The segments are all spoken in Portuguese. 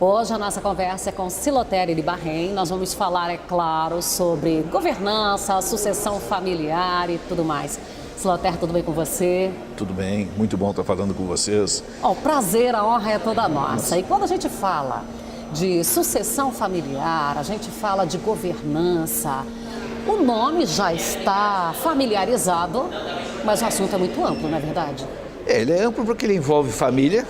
Hoje a nossa conversa é com Silotério Ibarrém. Nós vamos falar, é claro, sobre governança, sucessão familiar e tudo mais. Silotério, tudo bem com você? Tudo bem, muito bom estar falando com vocês. O prazer, a honra é toda nossa. E quando a gente fala de sucessão familiar, a gente fala de governança, o nome já está familiarizado, mas o assunto é muito amplo, não é verdade? Ele é amplo porque ele envolve família,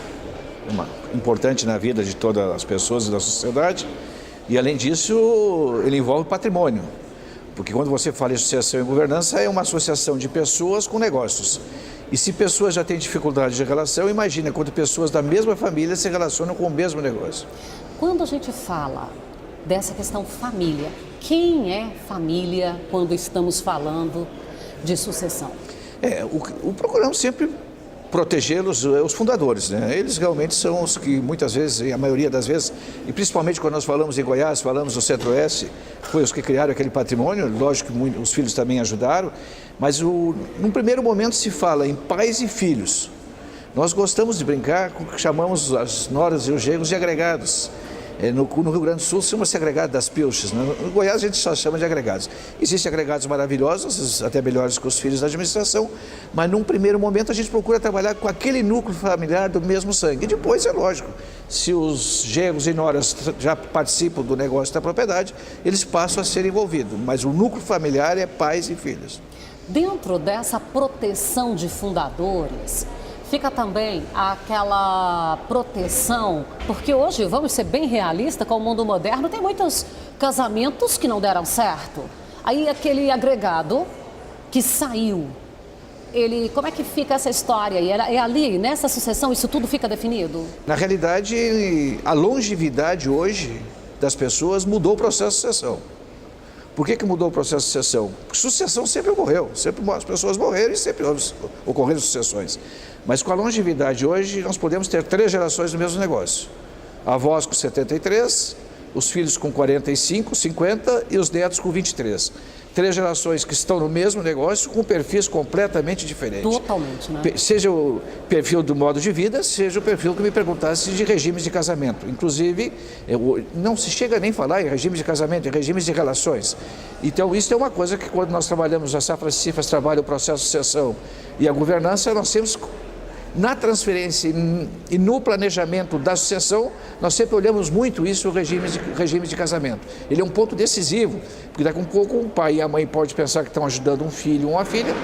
importante na vida de todas as pessoas e da sociedade, e além disso, ele envolve patrimônio. Porque quando você fala em sucessão e governança, é uma associação de pessoas com negócios. E se pessoas já têm dificuldade de relação, imagina quando pessoas da mesma família se relacionam com o mesmo negócio. Quando a gente fala dessa questão família, quem é família quando estamos falando de sucessão? Procuramos sempre protegê-los, os fundadores, né? Eles realmente são os que muitas vezes, e a maioria das vezes, e principalmente quando nós falamos em Goiás, falamos do Centro-Oeste, foi os que criaram aquele patrimônio, lógico que os filhos também ajudaram, mas num primeiro momento se fala em pais e filhos. Nós gostamos de brincar com o que chamamos as noras e os genros de agregados. No Rio Grande do Sul chama-se agregado das pilchas, né? No Goiás a gente só chama de agregados. Existem agregados maravilhosos, até melhores que os filhos da administração, mas num primeiro momento a gente procura trabalhar com aquele núcleo familiar do mesmo sangue. E depois é lógico, se os genros e noras já participam do negócio da propriedade, eles passam a ser envolvidos, mas o núcleo familiar é pais e filhos. Dentro dessa proteção de fundadores, fica também aquela proteção, porque hoje, vamos ser bem realistas, com o mundo moderno, tem muitos casamentos que não deram certo. Aí aquele agregado que saiu, como é que fica essa história? E é ali, nessa sucessão, isso tudo fica definido? Na realidade, a longevidade hoje das pessoas mudou o processo de sucessão. Por que mudou o processo de sucessão? Porque sucessão sempre ocorreu, sempre as pessoas morreram e sempre ocorreram sucessões. Mas com a longevidade hoje, nós podemos ter 3 gerações do mesmo negócio. Avós com 73, os filhos com 45, 50 e os netos com 23. 3 gerações que estão no mesmo negócio com perfis completamente diferentes. Totalmente, né? Seja o perfil do modo de vida, seja o perfil que me perguntasse de regimes de casamento. Inclusive, não se chega nem a falar em regimes de casamento, em regimes de relações. Então, isso é uma coisa que quando nós trabalhamos, a Safra Cifras trabalha o processo de sucessão e a governança, nós temos... Na transferência e no planejamento da sucessão, nós sempre olhamos muito isso, o regime de casamento. Ele é um ponto decisivo, porque daqui a um pouco o pai e a mãe podem pensar que estão ajudando um filho ou uma filha,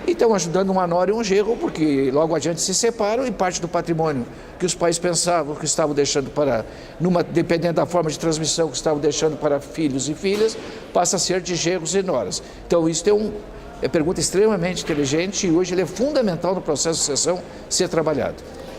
e estão ajudando uma nora e um genro, porque logo adiante se separam e parte do patrimônio que os pais pensavam que estavam deixando para, dependendo da forma de transmissão que estavam deixando para filhos e filhas, passa a ser de genros e noras. Então isso é pergunta extremamente inteligente e hoje ele é fundamental no processo de sucessão ser trabalhado.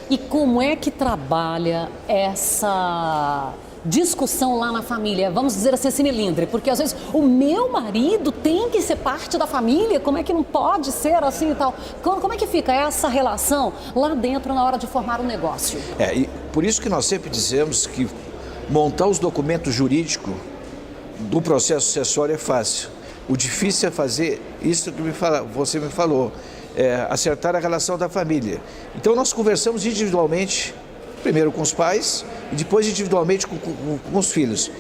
E como é que trabalha essa discussão lá na família? Vamos dizer assim, melindre, porque às vezes o meu marido tem que ser parte da família, como é que não pode ser assim e tal? Como é que fica essa relação lá dentro na hora de formar um negócio? E por isso que nós sempre dizemos que montar os documentos jurídicos do processo sucessório é fácil. O difícil é fazer isso que você me falou, acertar a relação da família. Então nós conversamos individualmente, primeiro com os pais e depois individualmente com os filhos.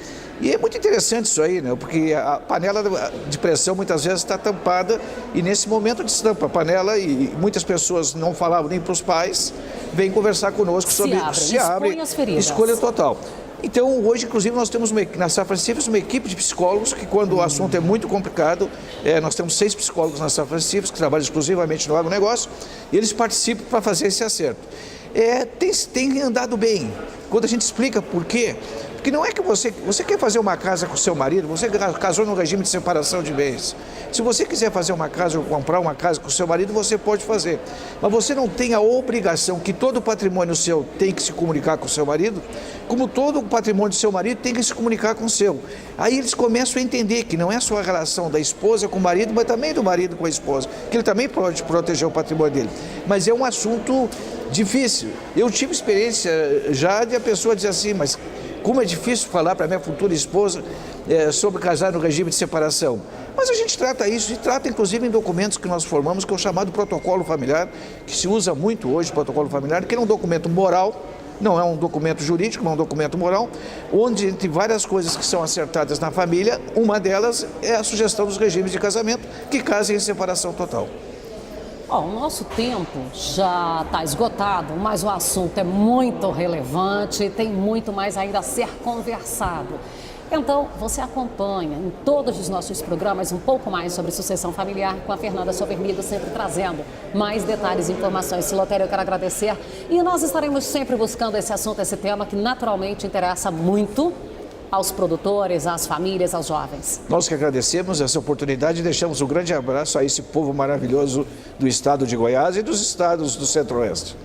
E é muito interessante isso aí, né? Porque a panela de pressão muitas vezes está tampada e nesse momento destampa a panela e muitas pessoas não falavam nem para os pais, vêm conversar conosco sobre se abre as feridas. Escolha total. Então, hoje, inclusive, nós temos na Safra Cifras uma equipe de psicólogos que, quando o assunto é muito complicado, nós temos 6 psicólogos na Safra Cifras que trabalham exclusivamente no agronegócio e eles participam para fazer esse acerto. Tem andado bem. Quando a gente explica por quê, porque não é que você quer fazer uma casa com seu marido, você casou no regime de separação de bens. Se você quiser fazer uma casa ou comprar uma casa com seu marido, você pode fazer. Mas você não tem a obrigação que todo o patrimônio seu tem que se comunicar com o seu marido, como todo o patrimônio do seu marido tem que se comunicar com o seu. Aí eles começam a entender que não é só a relação da esposa com o marido, mas também do marido com a esposa, que ele também pode proteger o patrimônio dele. Mas é um assunto difícil. Eu tive experiência já de a pessoa dizer assim, mas como é difícil falar para minha futura esposa sobre casar no regime de separação. Mas a gente trata isso e trata inclusive em documentos que nós formamos, que é o chamado protocolo familiar, que se usa muito hoje, protocolo familiar, que é um documento moral, não é um documento jurídico, não é um documento moral, onde entre várias coisas que são acertadas na família, uma delas é a sugestão dos regimes de casamento que casem em separação total. Bom, o nosso tempo já está esgotado, mas o assunto é muito relevante, tem muito mais ainda a ser conversado. Então, você acompanha em todos os nossos programas um pouco mais sobre sucessão familiar com a Fernanda Sovermido, sempre trazendo mais detalhes e informações. Silotério, eu quero agradecer e nós estaremos sempre buscando esse assunto, esse tema que naturalmente interessa muito aos produtores, às famílias, aos jovens. Nós que agradecemos essa oportunidade e deixamos um grande abraço a esse povo maravilhoso do estado de Goiás e dos estados do Centro-Oeste.